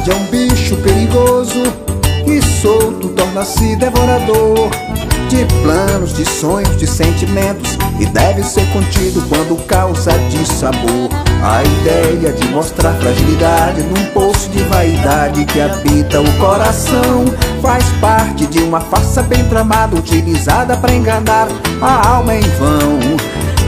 Vontade é um bicho perigoso que solto torna-se devorador de planos, de sonhos, de sentimentos, e deve ser contido quando causa dissabor. A ideia de mostrar fragilidade num poço de vaidade que habita o coração faz parte de uma farsa bem tramada, utilizada para enganar a alma em vão.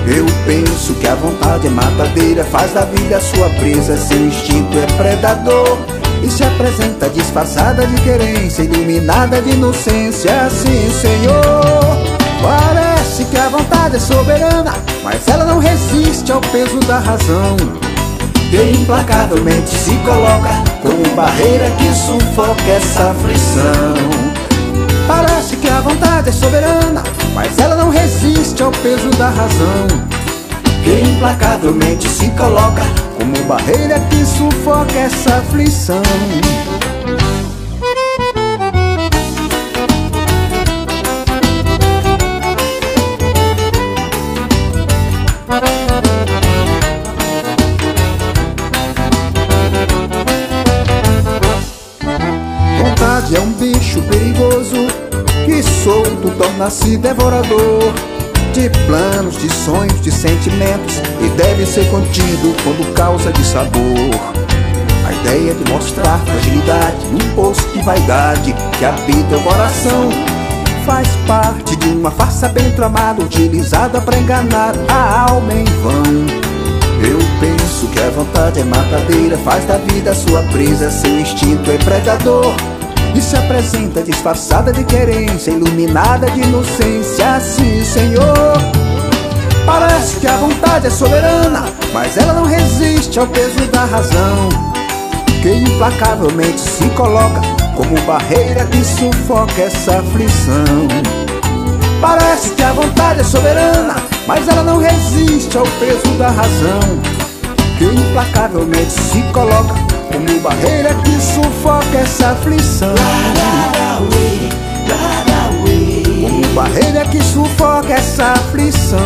Eu penso que a vontade é matadeira, faz da vida sua presa, seu instinto é predador e se apresenta disfarçada de querência, iluminada de inocência. Sim, Senhor, parece que a vontade é soberana, mas ela não resiste ao peso da razão, que implacavelmente se coloca como barreira que sufoca essa aflição. Parece que a vontade é soberana, mas ela não resiste ao peso da razão, que implacavelmente se coloca como barreira que sufoca essa aflição. Vontade é um bicho perigoso que solto torna-se devorador de planos, de sonhos, de sentimentos, e deve ser contido quando causa dissabor. A ideia de mostrar fragilidade num poço de vaidade que habita o coração faz parte de uma farsa bem tramada, utilizada para enganar a alma em vão. Eu penso que a vontade é matadeira, faz da vida sua presa, seu instinto é predador e se apresenta disfarçada de querência, iluminada de inocência. Sim, Senhor, parece que a vontade é soberana, mas ela não resiste ao peso da razão, que implacavelmente se coloca como barreira que sufoca essa aflição. Parece que a vontade é soberana, mas ela não resiste ao peso da razão, que implacavelmente se coloca como barreira que sufoca essa aflição. Como barreira que sufoca essa aflição.